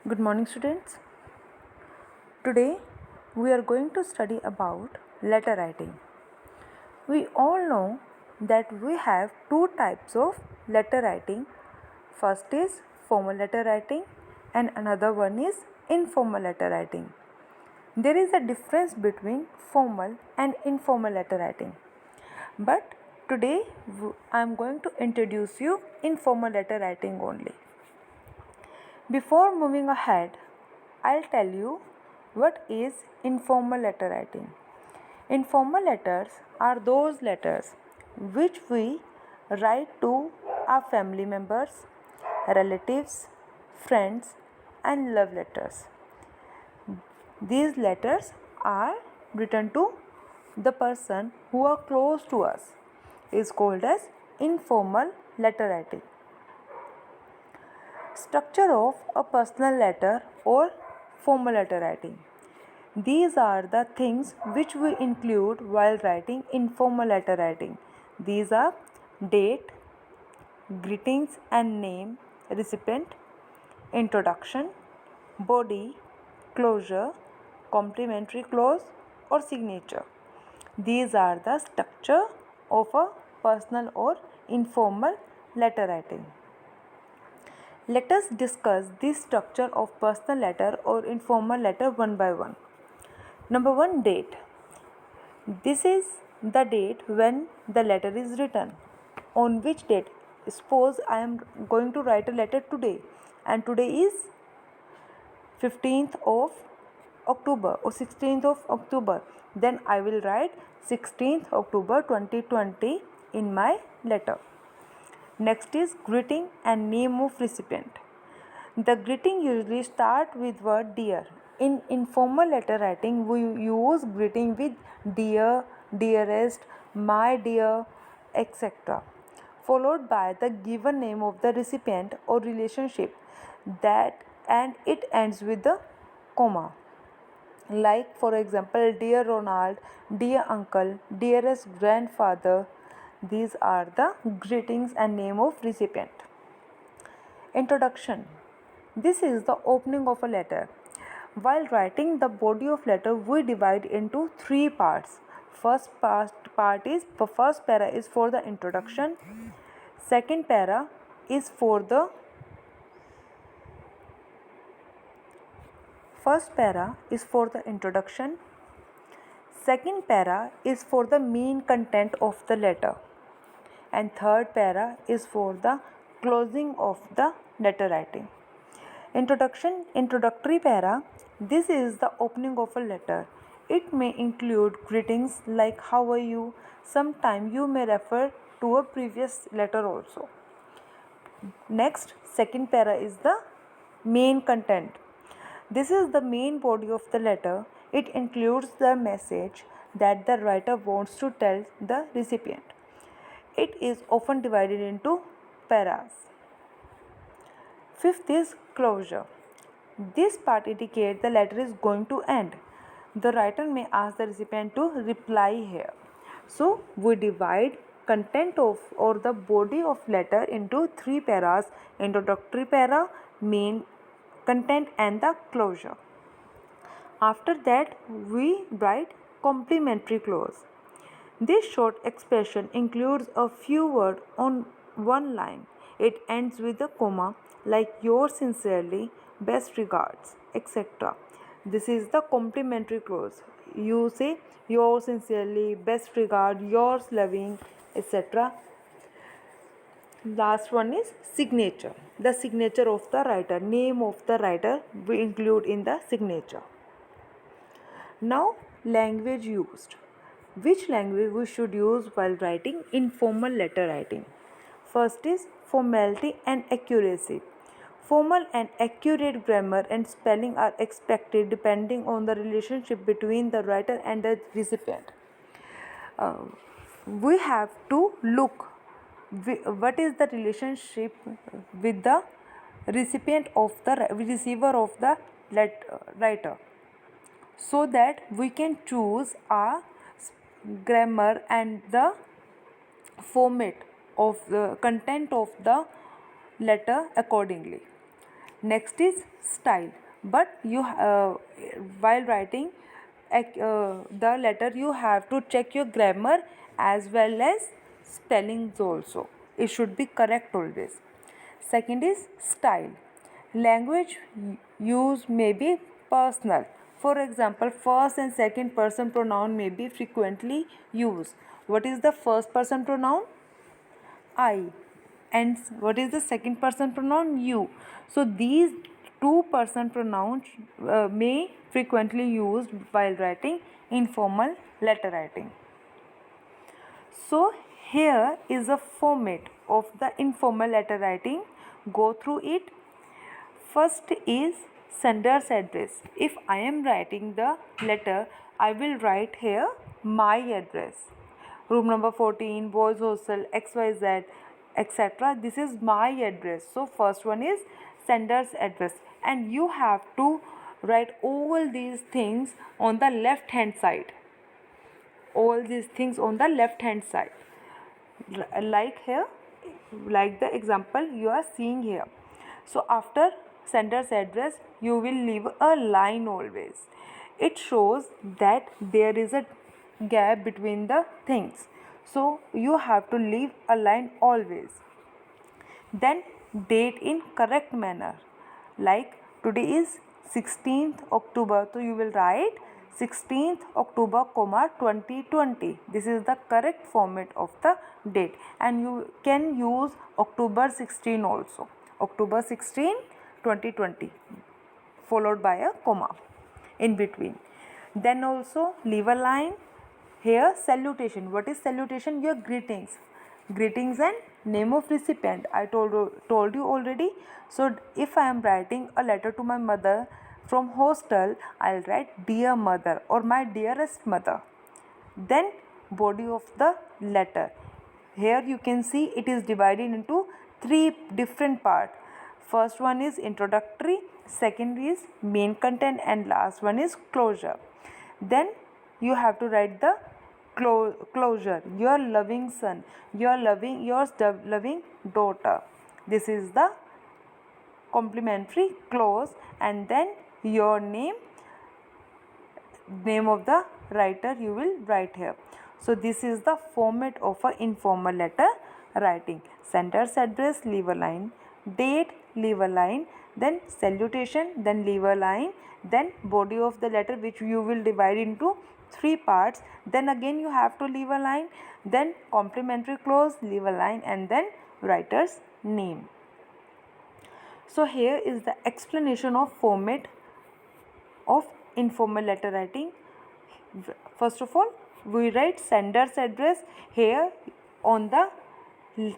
Good morning, students. Today we are going to study about letter writing. We all know that we have two types of letter writing. First is formal letter writing and another one is informal letter writing. There is a difference between formal and informal letter writing. But today I am going to introduce you informal letter writing only. Before moving ahead, I'll tell you what is informal letter writing. Informal letters are those letters which we write to our family members, relatives, friends, and love letters. These letters are written to the person who are close to us is called as informal letter writing. Structure of a personal letter or formal letter writing. These are the things which we include while writing informal letter writing. These are date, greetings and name, recipient, introduction, body, closure, complimentary clause or signature. These are the structure of a personal or informal letter writing. Let us discuss this structure of personal letter or informal letter one by one. Number 1, date. This is the date when the letter is written. On which date? Suppose I am going to write a letter today and today is 15th of October or 16th of October. Then I will write 16th October 2020 in my letter. Next is greeting and name of recipient. The greeting usually start with word dear. In informal letter writing, we use greeting with dear, dearest, my dear, etc. Followed by the given name of the recipient or relationship that and it ends with the comma. Like for example, dear Ronald, dear uncle, dearest grandfather. These are the greetings and name of recipient. Introduction. This is the opening of a letter. While writing the body of letter, we divide into three parts. First para is for the introduction. Second para is for the first para is for the introduction. Second para is for the main content of the letter. And third para is for the closing of the letter writing. Introductory para. This is the opening of a letter. It may include greetings like how are you. Sometime you may refer to a previous letter also. Next, second para is the main content. This is the main body of the letter. It includes the message that the writer wants to tell the recipient. It is often divided into paras. Fifth is closure. This part indicates the letter is going to end. The writer may ask the recipient to reply here. So we divide content of or the body of letter into three paras: introductory para, main content and the closure. After that we write complimentary clause. This short expression includes a few words on one line. It ends with a comma like yours sincerely, best regards, etc. This is the complimentary clause. You say yours sincerely, best regard, yours loving, etc. Last one is signature. The signature of the writer, name of the writer we include in the signature. Now, language used. Which language we should use while writing informal letter writing? First is formality and accuracy. Formal and accurate grammar and spelling are expected depending on the relationship between the writer and the recipient. We have to look what is the relationship with the recipient of the receiver of the writer, so that we can choose a grammar and the format of the content of the letter accordingly. Next is style. But while writing the letter, you have to check your grammar as well as spellings also. It should be correct always. Second is style. Language use may be personal. For example, first and second person pronoun may be frequently used. What is the first person pronoun? I. And what is the second person pronoun? You. So these two person pronouns may frequently used while writing informal letter writing. So here is a format of the informal letter writing. Go through it. First is sender's address. If I am writing the letter, I will write here my address. Room number 14, boys hostel, XYZ, etc. This is my address. So first one is sender's address, and you have to write all these things on the left hand side. All these things on the left hand side, like here, like the example you are seeing here. So after sender's address, you will leave a line always. It shows that there is a gap between the things, so you have to leave a line always. Then date in correct manner, like today is 16th October, so you will write 16th October, 2020. This is the correct format of the date, and you can use October 16 also. October 16, 2020, followed by a comma in between. Then also leave a line here. Salutation. What is salutation? Your greetings. Greetings and name of recipient. I told you already. So if I am writing a letter to my mother from hostel, I'll write dear mother or my dearest mother. Then body of the letter. Here you can see it is divided into three different parts. First one is introductory, second is main content, and last one is closure. Then you have to write the closure. Your loving son, your loving daughter. This is the complimentary clause, and then your name of the writer you will write here. So this is the format of a informal letter writing. Sender's address, leave a line. Date, leave a line. Then salutation, then leave a line. Then body of the letter, which you will divide into three parts. Then again you have to leave a line. Then complimentary clause, leave a line, and then writer's name. So here is the explanation of format of informal letter writing. First of all, we write sender's address. Here on the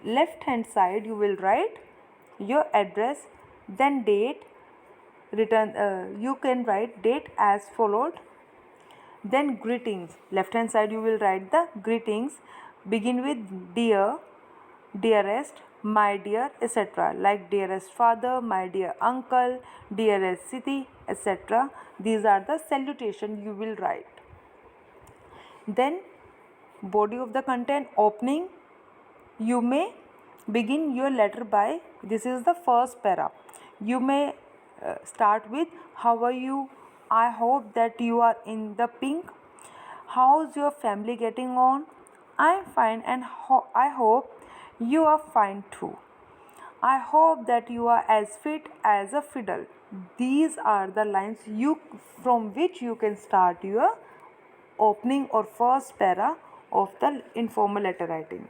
left hand side you will write your address, then date, you can write date as followed. Then greetings, left hand side you will write the greetings, begin with dear, dearest, my dear, etc. Like dearest father, my dear uncle, dearest city, etc. These are the salutation you will write. Then body of the content, opening. You may begin your letter by, this is the first para. You may start with, how are you? I hope that you are in the pink. How's your family getting on? I'm fine, and I hope you are fine too. I hope that you are as fit as a fiddle. These are the lines from which you can start your opening or first para of the informal letter writing.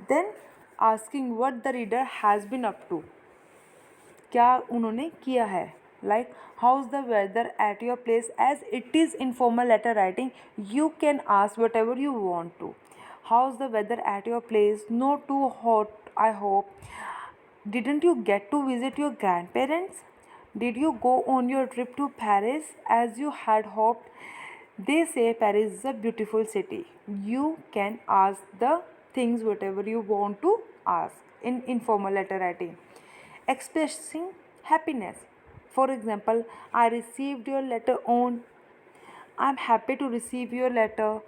Then asking what the reader has been up to, क्या उन्होंने किया है. Like, how's the weather at your place? As it is informal letter writing, you can ask whatever you want to. How's the weather at your place? Not too hot, I hope. Didn't you get to visit your grandparents? Did you go on your trip to Paris as you had hoped? They say Paris is a beautiful city. You can ask the things whatever you want to ask in informal letter writing. Expressing happiness. For example, I received your letter on. I'm happy to receive your letter.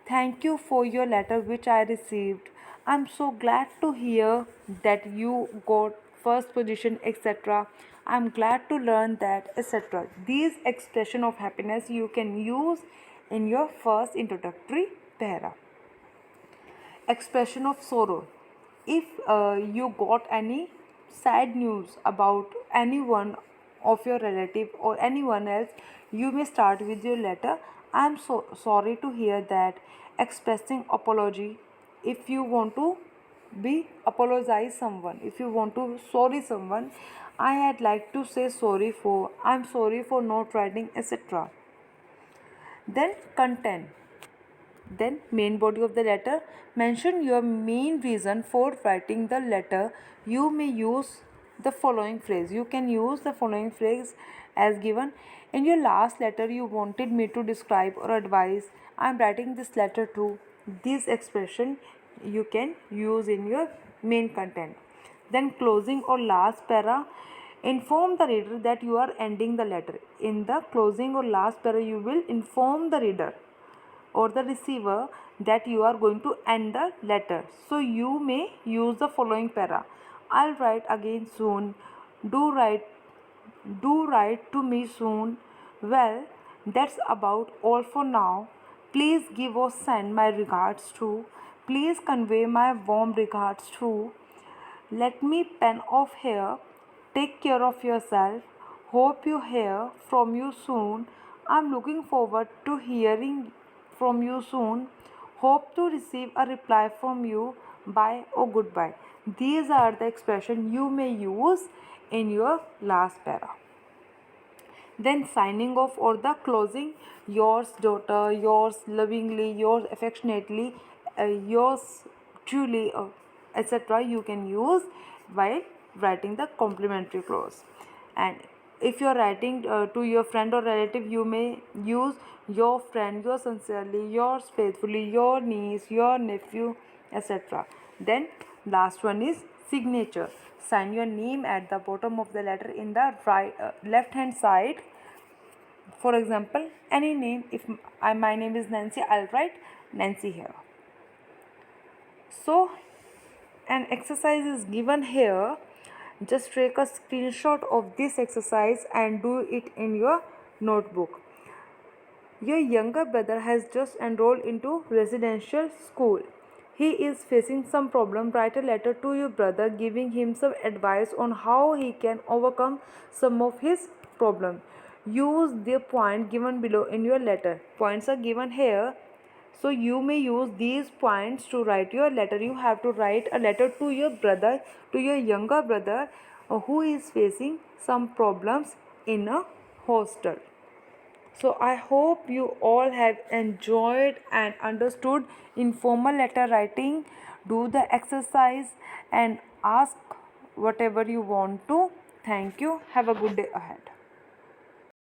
Thank you for your letter which I received. I'm so glad to hear that you got first position, etc. I'm glad to learn that, etc. These expression of happiness you can use in your first introductory para. Expression of sorrow. If you got any sad news about anyone of your relative or anyone else, you may start with your letter. I'm so sorry to hear that. Expressing apology. If you want to be apologize someone, if you want to sorry someone, I had like to say sorry for, I'm sorry for not writing, etc. Then content. Then main body of the letter. Mention your main reason for writing the letter. You may use the following phrase. You can use the following phrase as given. In your last letter you wanted me to describe or advise. I am writing this letter to. This expression you can use in your main content. Then closing or last para. Inform the reader that you are ending the letter. In the closing or last para you will inform the reader or the receiver that you are going to end the letter. So you may use the following para. I'll write again soon. Do write do write to me soon. Well, that's about all for now. Please give or send my regards to. Please convey my warm regards to. Let me pen off here. Take care of yourself. Hope you hear from you soon. I'm looking forward to hearing from you soon. Hope to receive a reply from you. Bye or goodbye. These are the expressions you may use in your last para. Then signing off or the closing. Yours daughter, yours lovingly, yours affectionately, yours truly, etc. you can use while writing the complimentary clause. And if you are writing to your friend or relative, you may use your friend, your sincerely, yours faithfully, your niece, your nephew, etc. Then last one is signature. Sign your name at the bottom of the letter in the left hand side. For example, any name. If my name is Nancy, I'll write Nancy here. So an exercise is given here. Just take a screenshot of this exercise and do it in your notebook. Your younger brother has just enrolled into residential school. He is facing some problem. Write a letter to your brother giving him some advice on how he can overcome some of his problem. Use the point given below in your letter. Points are given here. So you may use these points to write your letter. You have to write a letter to your brother, to your younger brother who is facing some problems in a hostel. So I hope you all have enjoyed and understood informal letter writing. Do the exercise and ask whatever you want to. Thank you. Have a good day ahead.